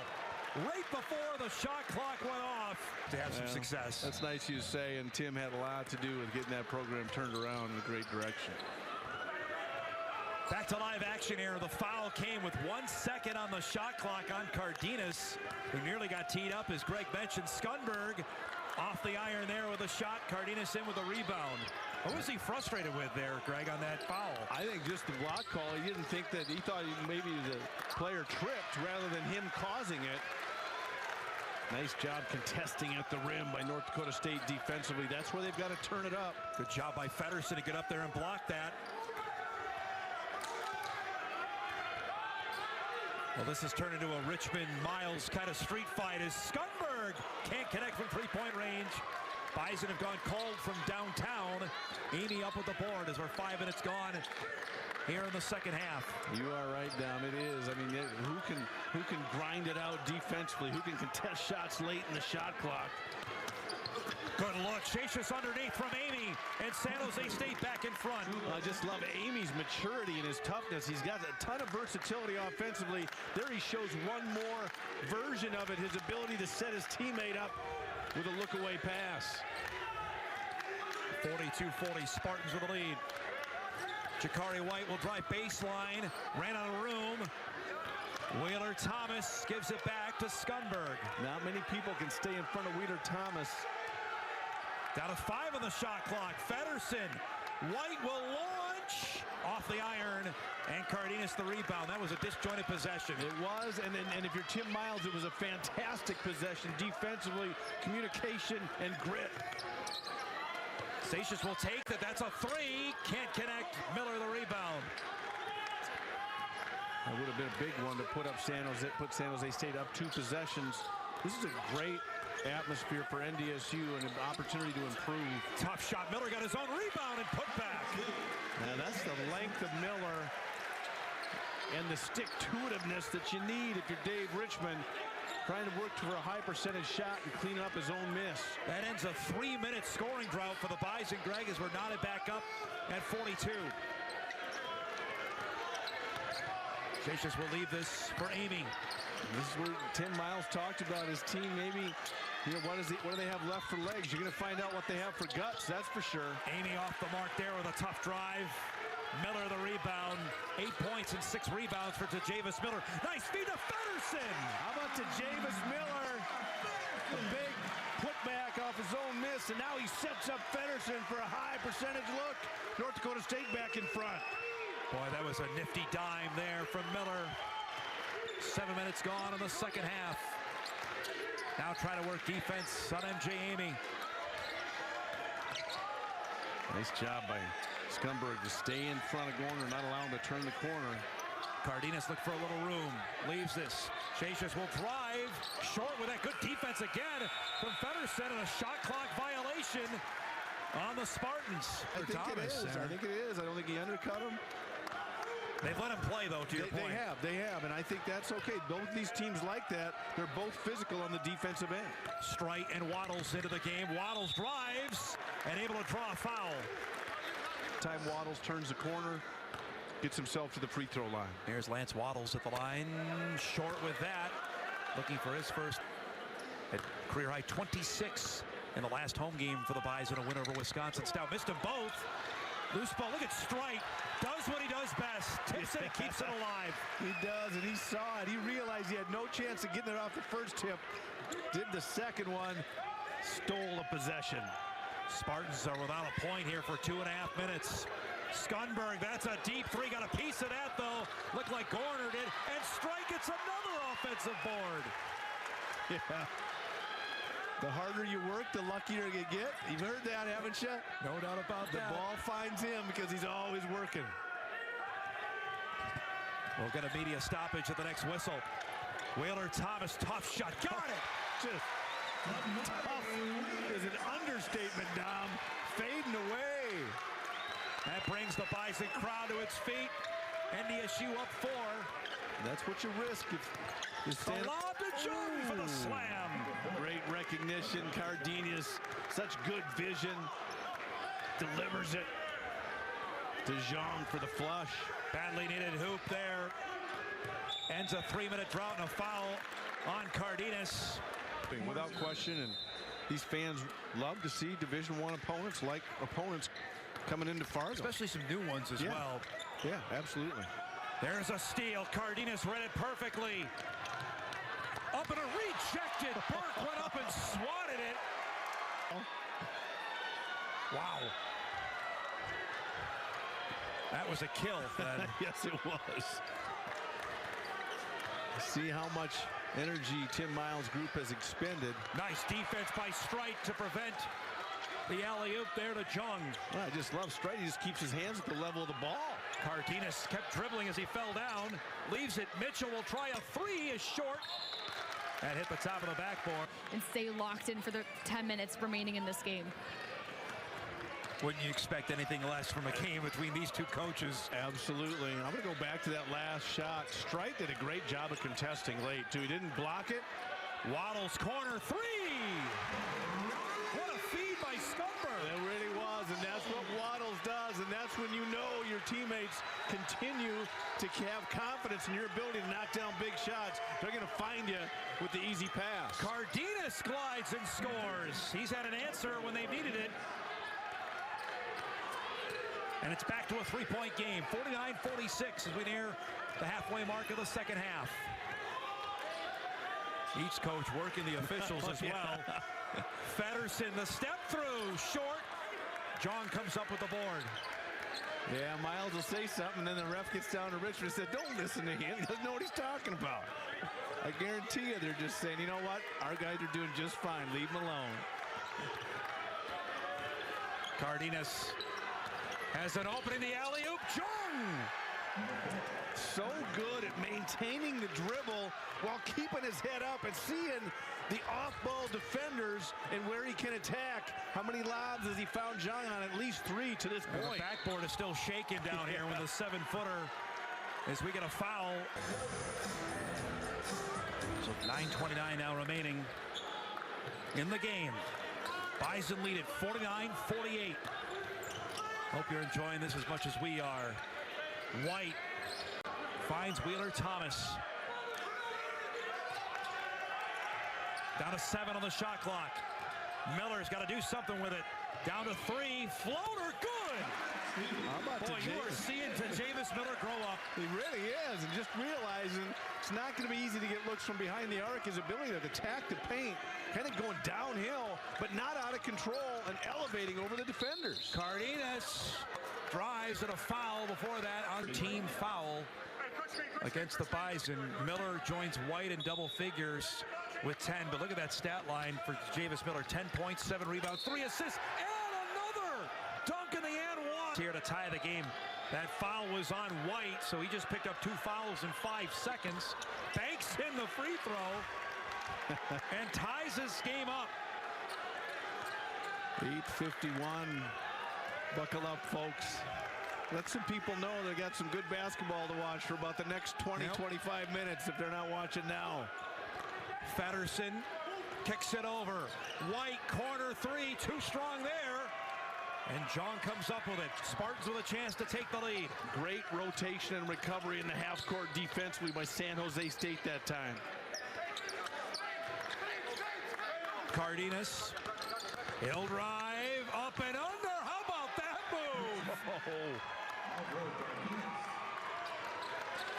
Right before the shot clock went off to have some success. That's nice you say, and Tim had a lot to do with getting that program turned around in a great direction. Back to live action here. The foul came with 1 second on the shot clock on Cardenas, who nearly got teed up, as Greg mentioned. Skunberg off the iron there with a shot. Cardenas in with a rebound. What was he frustrated with there, Greg, on that foul? I think just the block call. He didn't think that, he thought maybe the player tripped rather than him causing it. Nice job contesting at the rim by North Dakota State defensively. That's where they've got to turn it up. Good job by Feddersen to get up there and block that. Well, this has turned into a Richmond-Miles kind of street fight as Skunberg can't connect from three-point range. Bison have gone cold from downtown. Amy up with the board as we're 5 minutes gone here in the second half. You are right, Dom. It is. I mean, who can grind it out defensively? Who can contest shots late in the shot clock? Good look. Shasius underneath from Amy, and San Jose State back in front. I just love Amy's maturity and his toughness. He's got a ton of versatility offensively. There he shows one more version of it, his ability to set his teammate up with a look-away pass. 42-40, Spartans with the lead. Jakari White will drive baseline, ran out of room. Wheeler Thomas gives it back to Skunberg. Not many people can stay in front of Wheeler Thomas. Down to 5 on the shot clock. Feddersen. White will launch off the iron, and Cardenas the rebound. That was a disjointed possession. It was, and if you're Tim Miles, it was a fantastic possession defensively, communication, and grit. Shasius will take that. That's a 3. Can't connect. Miller the rebound. That would have been a big one to put San Jose State up 2 possessions. This is a great atmosphere for NDSU and an opportunity to improve. Tough shot. Miller got his own rebound and put back. Now that's the length of Miller and the stick-to-itiveness that you need if you're Dave Richmond, trying to work for a high percentage shot and clean up his own miss. That ends a 3-minute scoring drought for the Bison, Greg, as we're knotted back up at 42. Shasius will leave this for Amy. This is where Tim Miles talked about his team. Maybe, you know, what do they have left for legs? You're going to find out what they have for guts, that's for sure. Amy off the mark there with a tough drive. Miller the rebound. 8 points and 6 rebounds for Tajavis Miller. Nice feed to Feddersen. How about Tajavis Miller? A big putback off his own miss, and now he sets up Feddersen for a high percentage look. North Dakota State back in front. Boy, that was a nifty dime there from Miller. 7 minutes gone in the second half. Now trying to work defense on MJ Amy. Nice job by Skunberg to stay in front of Gorner, not allow him to turn the corner. Cardenas look for a little room. Leaves this. Shasius will drive. Short with that good defense again from Feddersen, and a shot clock violation on the Spartans. I think it is. I don't think he undercut him. They've let him play, though, to your point. They have, and I think that's okay. Both these teams like that. They're both physical on the defensive end. Strite and Waddles into the game. Waddles drives and able to draw a foul. Time Waddles turns the corner, gets himself to the free throw line. Here's Lance Waddles at the line. Short with that. Looking for his first at career high 26 in the last home game for the Bison, a win over Wisconsin. Stout missed them both. Loose ball. Look at Strite. Does what he does best. Tips it and keeps it alive. He does, and he saw it. He realized he had no chance of getting it off the first tip. Did the second one. Stole a possession. Spartans are without a point here for 2.5 minutes. Skunberg, that's a deep 3. Got a piece of that, though. Looked like Gorner did. And Strite gets another offensive board. Yeah. The harder you work, the luckier you get. You've heard that, haven't you? No doubt about that. The ball finds him because he's always working. We'll get a media stoppage at the next whistle. Wheeler Thomas, tough shot, got it! Just tough is an understatement, Dom. Fading away. That brings the Bison crowd to its feet. NDSU up 4. That's what you risk. The lob to Jung for the slam. Great recognition. Cardenas, such good vision. Delivers it to Jung for the flush. Badly needed hoop there. Ends a 3-minute drought and a foul on Cardenas. Without question, and these fans love to see Division I opponents like opponents coming into Fargo. Especially some new ones as well. Yeah, absolutely. There's a steal. Cardenas read it perfectly. Up and a rejected. Burke went up and swatted it. Wow. That was a kill, Fred. Yes, it was. See how much energy Tim Miles' group has expended. Nice defense by Strite to prevent the alley-oop there to Jung. Well, I just love Strite. He just keeps his hands at the level of the ball. Cardenas kept dribbling as he fell down. Leaves it. Mitchell will try a 3. Is short. And hit the top of the backboard. And stay locked in for the 10 minutes remaining in this game. Wouldn't you expect anything less from a game between these two coaches? Absolutely. I'm going to go back to that last shot. Strite did a great job of contesting late, too. He didn't block it. Waddle's corner 3. What a feed by Scumber. It really was, and that's what Waddles does, and that's when you know your teammates continue to have confidence in your ability to knock down big shots. They're going to find you with the easy pass. Cardenas glides and scores. He's had an answer when they needed it. And it's back to a 3-point game. 49-46 as we near the halfway mark of the second half. Each coach working the officials as well. Feddersen, the step through, short. John comes up with the board. Yeah, Miles will say something, and then the ref gets down to Richmond and said, don't listen to him. He doesn't know what he's talking about. I guarantee you they're just saying, you know what? Our guys are doing just fine. Leave them alone. Cardenas has an opening, the alley-oop. Jung! So good at maintaining the dribble while keeping his head up and seeing the off-ball defenders and where he can attack. How many lobs has he found Jung on? At least 3 to this point. The backboard is still shaking down here with a 7-footer as we get a foul. So 9:29 now remaining in the game. Bison lead at 49-48. Hope you're enjoying this as much as we are. White finds Wheeler Thomas. Down to 7 on the shot clock. Miller's got to do something with it. Down to 3. Floater, good! How about Boy, you are seeing Javis Miller grow up. He really is, and just realizing it's not going to be easy to get looks from behind the arc. His ability to attack the paint, kind of going downhill, but not out of control and elevating over the defenders. Cardenas drives at a foul before that. On team foul against the Bison. Miller joins White in double figures with 10, but look at that stat line for Javis Miller. 10 points, 7 rebounds, 3 assists, and another dunk in the and 1. Here to tie the game. That foul was on White, so he just picked up 2 fouls in 5 seconds. Banks in the free throw and ties this game up. 8:51. Buckle up, folks. Let some people know they got some good basketball to watch for about the next 20-25 minutes if they're not watching now. Feddersen kicks it over. White, corner 3, too strong there. And John comes up with it. Spartans with a chance to take the lead. Great rotation and recovery in the half-court defensively by San Jose State that time. Cardenas, he'll drive up and under. How about that move?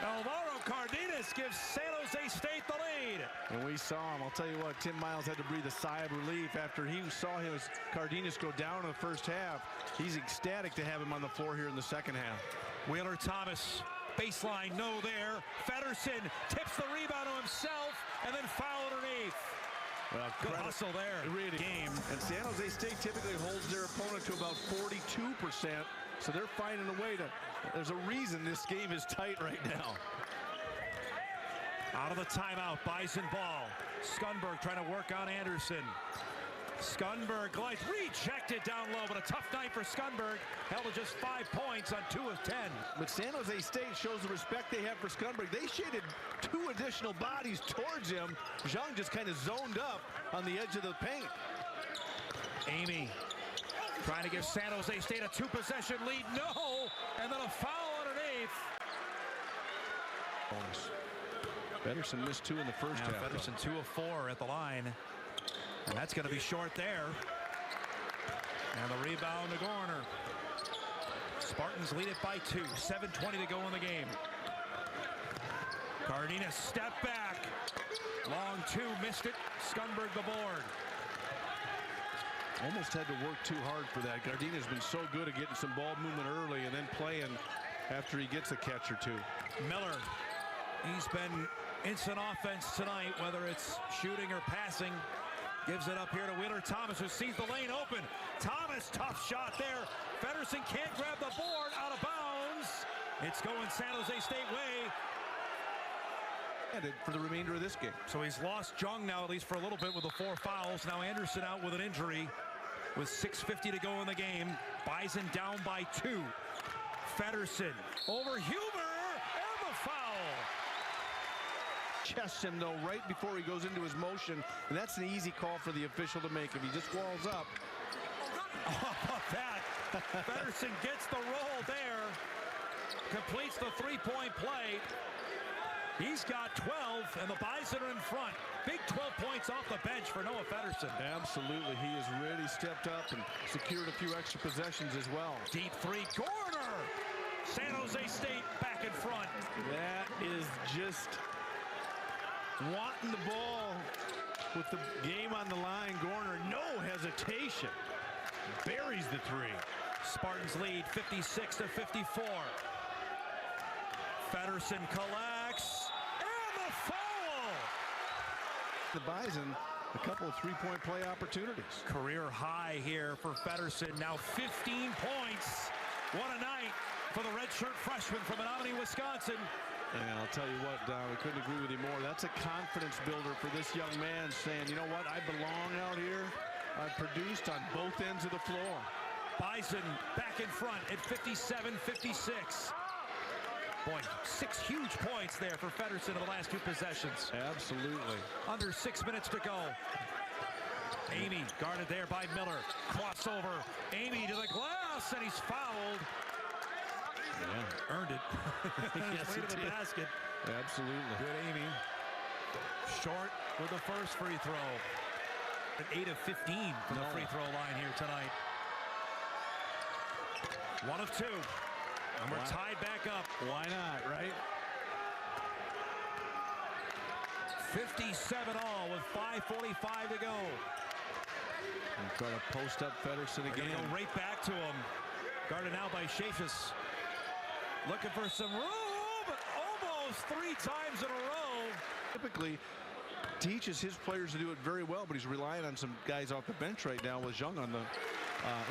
Alvaro Cardenas gives San Jose State the lead. And we saw him. I'll tell you what, Tim Miles had to breathe a sigh of relief after he saw him as Cardenas go down in the first half. He's ecstatic to have him on the floor here in the second half. Wheeler Thomas, baseline, no there. Feddersen tips the rebound to himself and then foul underneath. Well, good hustle there. Really. Game. And San Jose State typically holds their opponent to about 42%. So they're finding a way to, there's a reason this game is tight right now. Out of the timeout, Bison ball. Skunberg trying to work on Anderson. Skunberg glides, rejected down low, but a tough night for Skunberg. Held to just 5 points on 2 of 10. But San Jose State shows the respect they have for Skunberg. They shaded 2 additional bodies towards him. Zhang just kind of zoned up on the edge of the paint. Amy trying to give San Jose State a 2-possession lead. No! And then a foul underneath. Bonus. Feddersen missed 2 in the first half. Feddersen 2 of 4 at the line. And that's going to be short there. And the rebound to Gorner. Spartans lead it by 2. 7:20 to go in the game. Cardenas step back. Long 2, missed it. Skunberg the board. Almost had to work too hard for that. Cardenas been so good at getting some ball movement early and then playing after he gets a catch or 2. Miller. He's been instant offense tonight, whether it's shooting or passing. Gives it up here to Wheeler Thomas, who sees the lane open. Thomas, tough shot there. Feddersen can't grab the board, out of bounds. It's going San Jose State way. And for the remainder of this game. So he's lost Jung now, at least for a little bit, with the 4 fouls. Now Anderson out with an injury with 6:50 to go in the game. Bison down by 2. Feddersen over Huber, and the foul. Chests him, though, right before he goes into his motion. And that's an easy call for the official to make if he just walls up. How about that? Feddersen gets the roll there. Completes the 3-point play. He's got 12, and the Bison are in front. Big 12 points off the bench for Noah Feddersen. Absolutely. He has really stepped up and secured a few extra possessions as well. Deep 3, Gorner. San Jose State back in front. That is just wanting the ball with the game on the line. Gorner, no hesitation, buries the 3. Spartans lead 56-54. Feddersen collects, and the foul. The Bison, a couple of 3-point play opportunities. Career high here for Feddersen. Now 15 points. What a night for the redshirt freshman from Menominee, Wisconsin. And I'll tell you what, Don, we couldn't agree with you more. That's a confidence builder for this young man, saying, you know what, I belong out here. I've produced on both ends of the floor. Bison back in front at 57-56. Boy, 6 huge points there for Feddersen in the last 2 possessions. Absolutely. Under 6 minutes to go. Amy guarded there by Miller. Crossover. Amy to the glass, and he's fouled. Yeah. Earned it. Yes, Way to the basket. Absolutely. Good Amy. Short with the first free throw. At 8 of 15 from the free throw line here tonight. 1 of 2. And we're tied back up. Why not, right? 57 all with 5:45 to go. And try to post up Feddersen again. Go right back to him. Guarded now by Shafis. Looking for some room, but almost 3 times in a row. Typically teaches his players to do it very well, but he's relying on some guys off the bench right now with Jung on the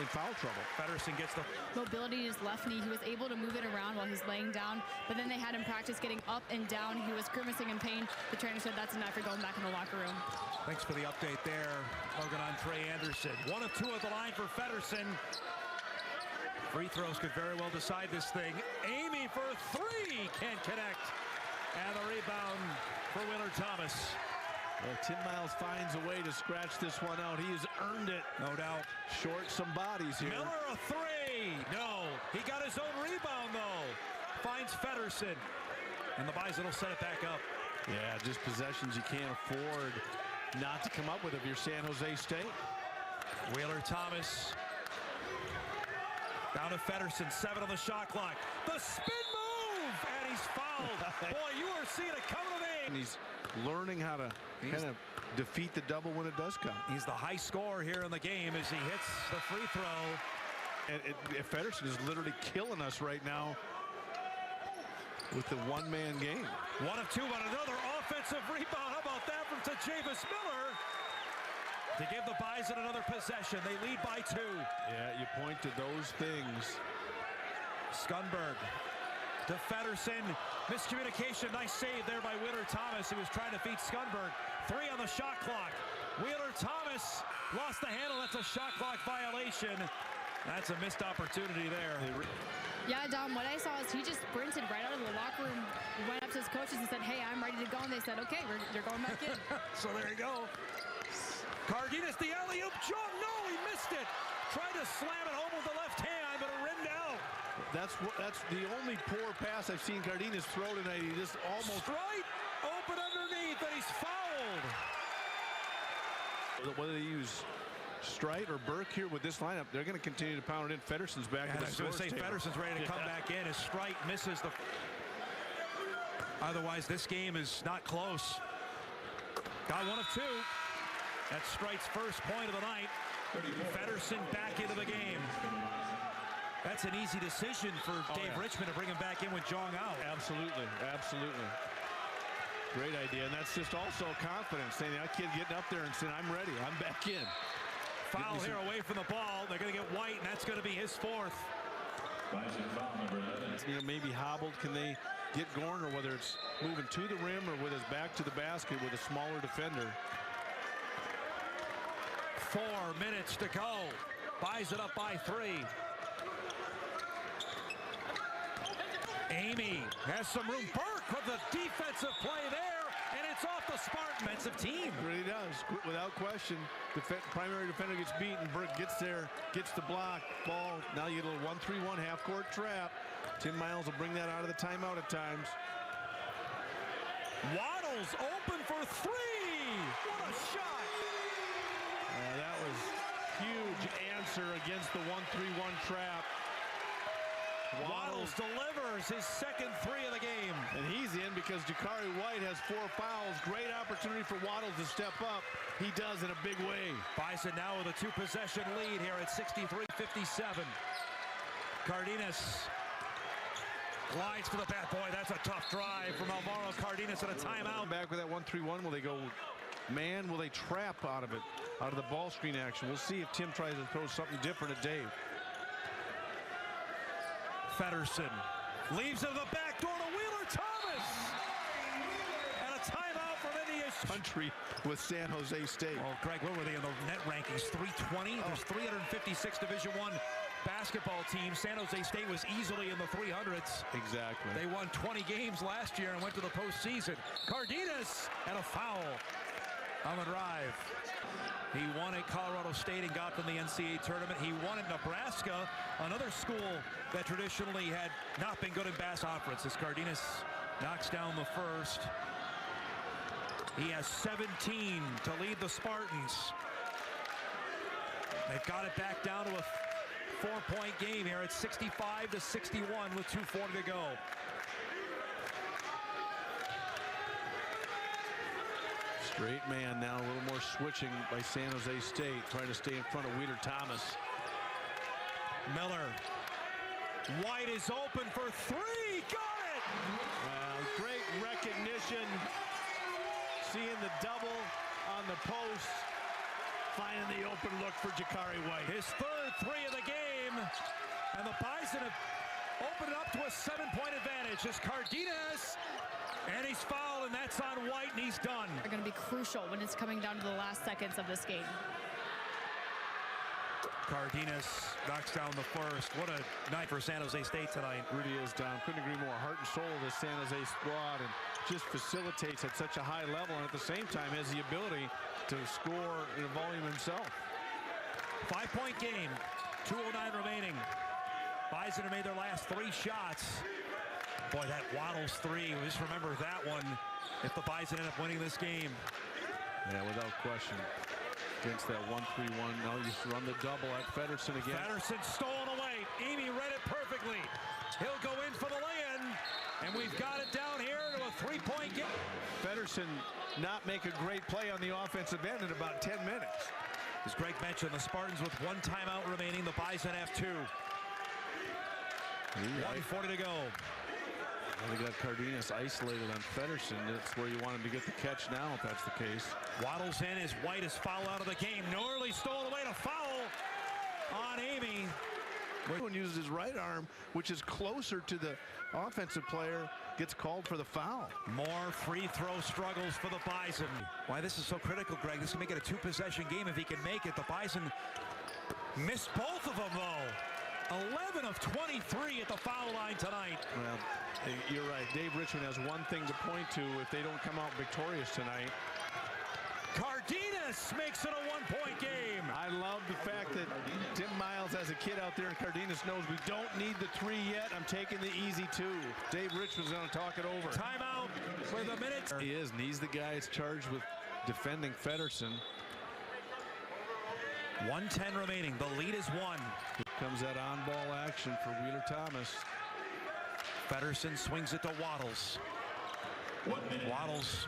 in foul trouble. Feddersen gets the mobility in his left knee. He was able to move it around while he's laying down, but then they had him practice getting up and down. He was grimacing in pain. The trainer said that's enough for going back in the locker room. Thanks for the update there, Logan, on Trey Anderson. 1 of 2 at the line for Feddersen. Free throws could very well decide this thing. Amy for 3, can't connect. And the rebound for Wheeler Thomas. Well, Tim Miles finds a way to scratch this one out. He has earned it. No doubt. Short some bodies here. Miller a 3. No. He got his own rebound, though. Finds Feddersen. And the Bison will set it back up. Yeah, just possessions you can't afford not to come up with if you're San Jose State. Wheeler Thomas. Down to Feddersen. 7 on the shot clock. The spin move! And he's fouled. Boy, you are seeing it coming to me. And he's learning how to kind of defeat the double when it does come. He's the high scorer here in the game as he hits the free throw. And Feddersen is literally killing us right now with the one-man game. 1 of 2 on another offensive rebound. How about that from Tajavis Miller? To give the Bison another possession. They lead by 2. Yeah, you point to those things. Skunberg to Feddersen. Miscommunication, nice save there by Wheeler Thomas. He was trying to feed Scunberg. 3 on the shot clock. Wheeler Thomas lost the handle. That's a shot clock violation. That's a missed opportunity there. Yeah, Dom, what I saw is he just sprinted right out of the locker room, went up to his coaches and said, hey, I'm ready to go. And they said, okay, you're going back in. So there you go. Cardenas, the alley-oop jump. No, he missed it. Tried to slam it home with the left hand, but it rimmed out. That's the only poor pass I've seen Cardenas throw tonight. He just almost right open underneath, and he's fouled. Whether they use Strite or Burke here with this lineup, they're going to continue to pound it in. Feddersen's back. I was going to say Feddersen's ready to come back in as Strite misses the. Otherwise, this game is not close. Got one of 2. That's Strite's first point of the night. Feddersen back into the game. That's an easy decision for Dave Richmond to bring him back in with Jong out. Absolutely, absolutely. Great idea, and that's just also confidence, saying that kid getting up there and saying, I'm ready, I'm back in. Foul here away from the ball. They're going to get White, and that's going to be his 4th. You know, maybe hobbled. Can they get going, or whether it's moving to the rim or with his back to the basket with a smaller defender? 4 minutes to go. Buys it up by 3. Amy has some room. Burke with the defensive play there, and it's off the Spartan defensive team. It really does, without question. Primary defender gets beaten. Burke gets there, gets the block. Ball. Now you get a little 1-3-1 half-court trap. Tim Miles will bring that out of the timeout at times. Waddles open for 3. What a shot! That was huge answer against the 1-3-1 trap. Waddles delivers his second 3 of the game. And he's in because Jakari White has 4 fouls. Great opportunity for Waddles to step up. He does in a big way. Bison now with a 2-possession lead here at 63-57. Cardenas glides to the bat. Boy, that's a tough drive from Alvaro Cardenas at a timeout. Back with that 1-3-1. Will they go man? Will they trap out of it? Out of the ball screen action. We'll see if Tim tries to throw something different at Dave. Feddersen leaves it to the back door to Wheeler Thomas. And a timeout from India's country with San Jose State. Oh, Greg, what were they in the net rankings? 320? There's 356 Division I basketball teams. San Jose State was easily in the 300s. Exactly. They won 20 games last year and went to the postseason. Cardenas and a foul on the drive. He won at Colorado State and got them the NCAA tournament. He won at Nebraska, another school that traditionally had not been good in Bass Conference. As Cardenas knocks down the first. He has 17 to lead the Spartans. They've got it back down to a 4-point game here at 65-61 with 2:40 to go. Straight man now, a little more switching by San Jose State, trying to stay in front of Wheeler Thomas. Miller. White is open for 3. Got it! Great recognition. Seeing the double on the post. Finding the open look for Jakari White. His third 3 of the game. And the Bison have opened it up to a 7-point advantage. As Cardenas. And he's fouled, and that's on White, and he's done. They're going to be crucial when it's coming down to the last seconds of this game. Cardenas knocks down the first. What a night for San Jose State tonight. Rudy is down. Couldn't agree more. Heart and soul of this San Jose squad, and just facilitates at such a high level, and at the same time has the ability to score in a volume himself. 5-point game. 2:09 remaining. Bison have made their last 3 shots. Boy, that Waddles 3, just remember that one if the Bison end up winning this game. Yeah, without question. Against that 1-3-1. Now you run the double at Feddersen again. Feddersen stolen away. Amy read it perfectly. He'll go in for the lay-in. And we've got it down here to a 3-point game. Feddersen not make a great play on the offensive end in about 10 minutes. As Greg mentioned, the Spartans with 1 timeout remaining. The Bison have 2. 1:40 to go. They got Cardenas isolated on Feddersen. That's where you want him to get the catch now, if that's the case. Waddles in as White is fouled out of the game. Norley stole away to foul on Amy. One uses his right arm, which is closer to the offensive player, gets called for the foul. More free throw struggles for the Bison. Why this is so critical, Greg. This can make it a two-possession game if he can make it. The Bison missed both of them, though. 11 of 23 at the foul line tonight. Well, you're right. Dave Richmond has one thing to point to if they don't come out victorious tonight. Cardenas makes it a one-point game. I love the fact that Tim Miles has a kid out there, and Cardenas knows we don't need the three yet. I'm taking the easy two. Dave Richmond's going to talk it over. Timeout with a minute. He is, and he's the guy that's charged with defending Feddersen. 1:10 remaining. The lead is one. Here comes that on-ball action for Wheeler Thomas. Feddersen swings it to Waddles. Waddles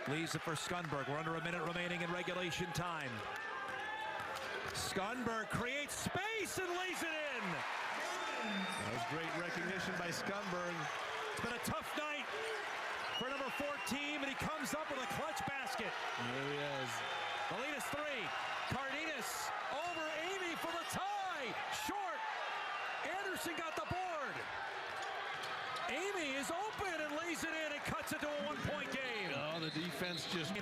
leaves it for Skundberg. We're under a minute remaining in regulation time. Skundberg creates space and lays it in. That was great recognition by Skundberg. It's been a tough night for number 14, and he comes up with a clutch basket. There he is. The lead is three. Cardenas over Amy for the tie. Short. Anderson got the board. Amy is open and lays it in and cuts it to a one-point game. Oh, the defense just...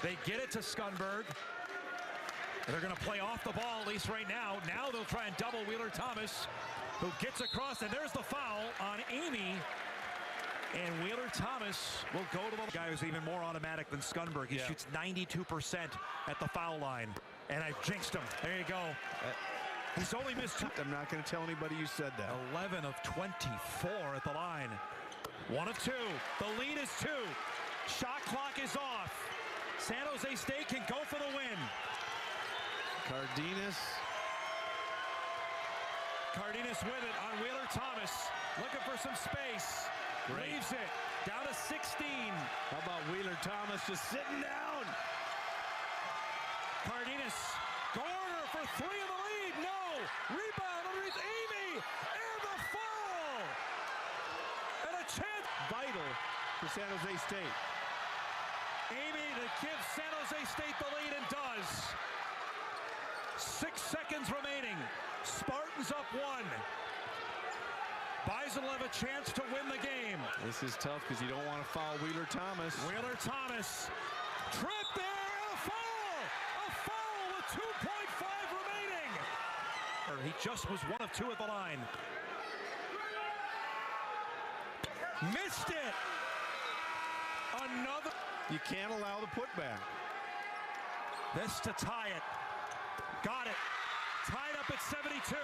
They get it to Skundberg. They're going to play off the ball, at least right now. Now they'll try and double Wheeler Thomas, who gets across, and there's the foul on Amy. And Wheeler Thomas will go to the guy who's even more automatic than Skundberg. He shoots 92% at the foul line. And I jinxed him. There you go. He's only missed two. I'm not going to tell anybody you said that. 11 of 24 at the line. 1 of 2. The lead is 2. Shot clock is off. San Jose State can go for the win. Cardenas with it on Wheeler Thomas. Looking for some space. Great. Leaves it. Down to 16. How about Wheeler Thomas just sitting down? Cardenas. Corner for 3 in the lead. No. Rebound underneath Amy. And the foul. And a chance. Vital for San Jose State. Amy to give San Jose State the lead, and does. 6 seconds remaining. Spartans up 1. Bison will have a chance to win the game. This is tough because you don't want to foul Wheeler Thomas. Wheeler Thomas. Trip there. A foul. A foul with 2.5 remaining. He just was 1 of 2 at the line. Missed it. Another. You can't allow the putback. This to tie it. Got it. Tied up at 72.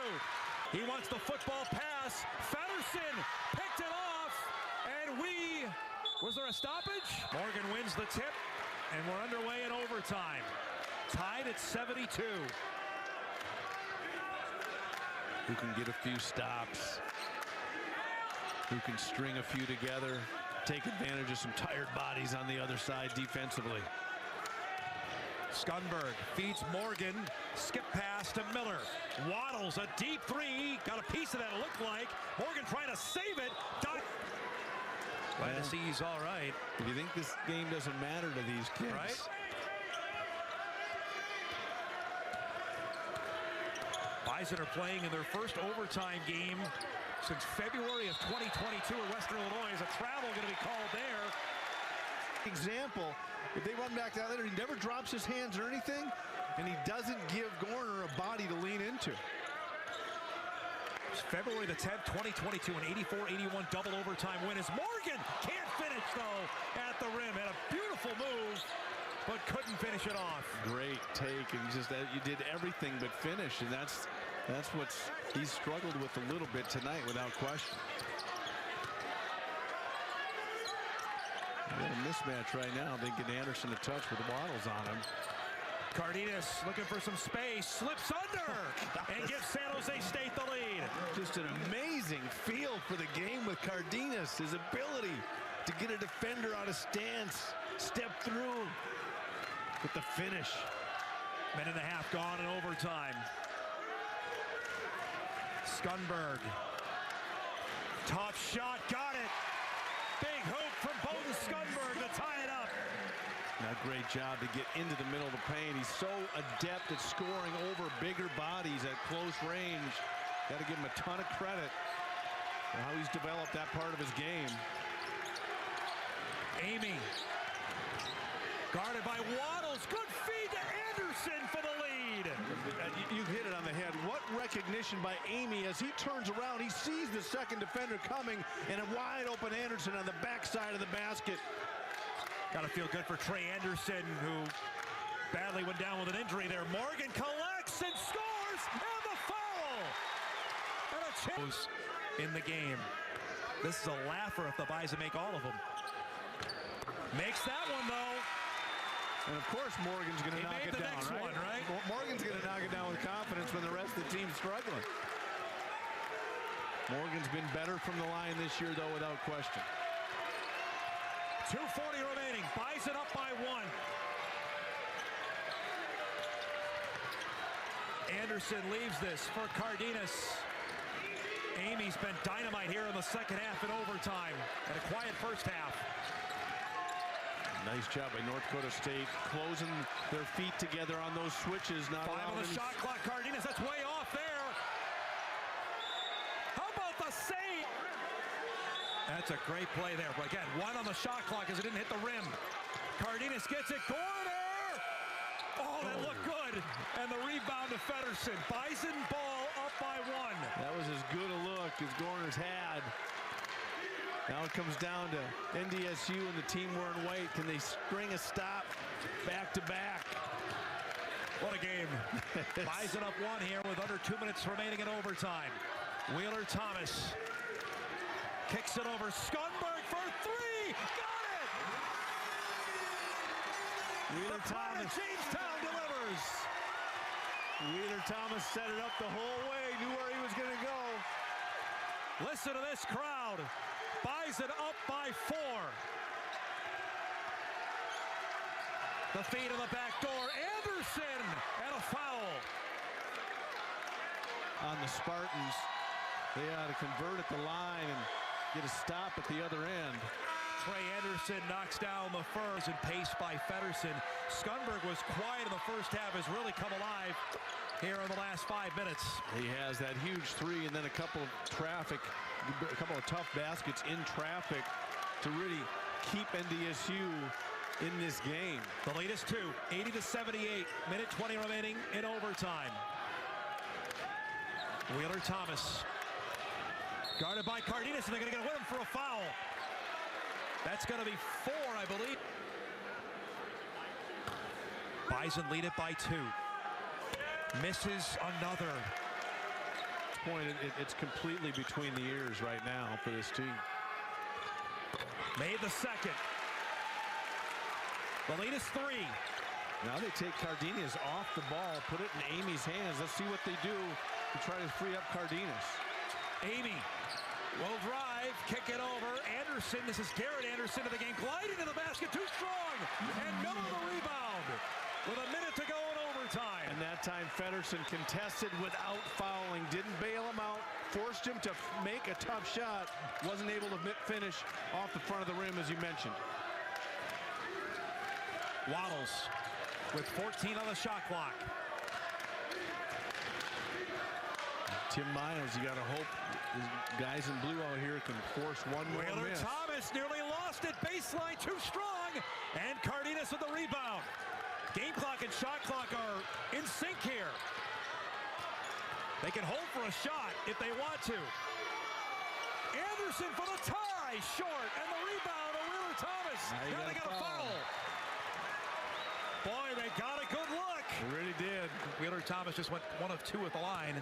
He wants the football pass. Feddersen picked it off. And was there a stoppage? Morgan wins the tip. And we're underway in overtime. Tied at 72. Who can get a few stops? Who can string a few together? Take advantage of some tired bodies on the other side defensively. Skundberg feeds Morgan. Skip pass to Miller. Waddles a deep 3. Got a piece of that, it looked like. Morgan trying to save it. Glad to see he's all right. Do you think this game doesn't matter to these kids? Right? Bison are playing in their first overtime game since February of 2022 in Western Illinois. Is a travel going to be called there? Example, if they run back down there, he never drops his hands or anything, and he doesn't give Gorner a body to lean into. It's February the 10th, 2022, an 84-81 double overtime win as Morgan can't finish, though, at the rim. Had a beautiful move, but couldn't finish it off. Great take, and just that you did everything but finish, and that's what he's struggled with a little bit tonight, without question. Got a mismatch right now. They get Anderson a touch with the Waddles on him. Cardenas looking for some space, slips under, and gives San Jose State the lead. Just an amazing feel for the game with Cardenas. His ability to get a defender out of stance, step through with the finish. Minute and a half gone in overtime. Skundberg. Top shot, got it. Big hoop from Bowden Skundberg to tie it up. A great job to get into the middle of the paint. He's so adept at scoring over bigger bodies at close range. Got to give him a ton of credit for how he's developed that part of his game. Amy. Guarded by Waddles. Good feed to Anderson for the lead. You've hit it on the head. What recognition by Amy as he turns around. He sees the second defender coming and a wide open Anderson on the backside of the basket. Got to feel good for Trey Anderson, who badly went down with an injury there. Morgan collects and scores, and the foul. And a chance in the game. This is a laugher if the Bison make all of them. Makes that one, though. And, of course, Morgan's going to knock it down, next one, right? Morgan's going to knock it down with confidence when the rest of the team's struggling. Morgan's been better from the line this year, though, without question. 2:40 remaining. Bison up by 1. Anderson leaves this for Cardenas. Amy's been dynamite here in the second half and overtime. And a quiet first half. Nice job by North Dakota State closing their feet together on those switches. Not 5 on the shot clock. Cardenas, that's way off there. How about the save? That's a great play there. But again, 1 on the shot clock as it didn't hit the rim. Cardenas gets it. Corner! Oh, that looked good. And the rebound to Feddersen. Bison ball up by 1. That was as good a look as Gorner's had. Now it comes down to NDSU and the team wearing white. Can they string a stop back to back? What a game. Bison up 1 here with under 2 minutes remaining in overtime. Wheeler Thomas kicks it over. Skunberg for 3. Got it! Wheeler Thomas. Jamestown delivers. Wheeler Thomas set it up the whole way. Knew where he was going to go. Listen to this crowd. Bison up by 4. The feed of the back door. Anderson and a foul. On the Spartans, they ought to convert at the line and get a stop at the other end. Trey Anderson knocks down the first and paced by Feddersen. Skunberg was quiet in the first half, has really come alive here in the last 5 minutes. He has that huge 3 and then a couple of tough baskets in traffic to really keep NDSU in this game. The lead is 2, 80-78, minute 20 remaining in overtime. Wheeler Thomas guarded by Cardenas, and they're going to get with him for a foul. That's going to be 4, I believe. Bison lead it by 2. Misses another. Point, it's completely between the ears right now for this team. Made the second. The lead is 3. Now they take Cardenas off the ball, put it in Amy's hands. Let's see what they do to try to free up Cardenas. Amy will drive, kick it over. Anderson, this is Garrett Anderson to the game, gliding to the basket, too strong. And Miller the rebound with a minute to go in overtime. And that time Feddersen contested without fouling, didn't bail him out, forced him to make a tough shot, wasn't able to finish off the front of the rim as you mentioned. Waddles with 14 on the shot clock. Tim Miles, you got to hope the guys in blue out here can force one more Wheeler miss. Thomas nearly lost it, baseline too strong, and Cardenas with the rebound. Game clock and shot clock are in sync here. They can hold for a shot if they want to. Anderson for the tie, short, and the rebound of Wheeler Thomas. Now they got a foul. Boy, they got a good look. They really did. Wheeler Thomas just went 1 of 2 at the line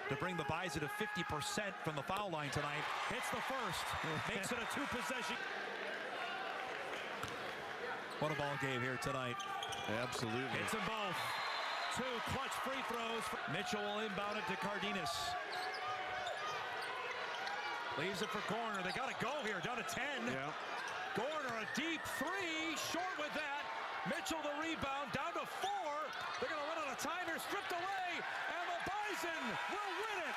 to bring the Bison to 50% from the foul line tonight. Hits the first, makes it a 2-possession. What a ball game here tonight. Absolutely. Hits them both. 2 clutch free throws. Mitchell will inbound it to Cardenas. Leaves it for Gorner. They got to go here, down to 10. Yeah. Gorner, a deep 3, short with that. Mitchell the rebound, down to 4. They're going to run out of time here, stripped away, and the Bison will win it.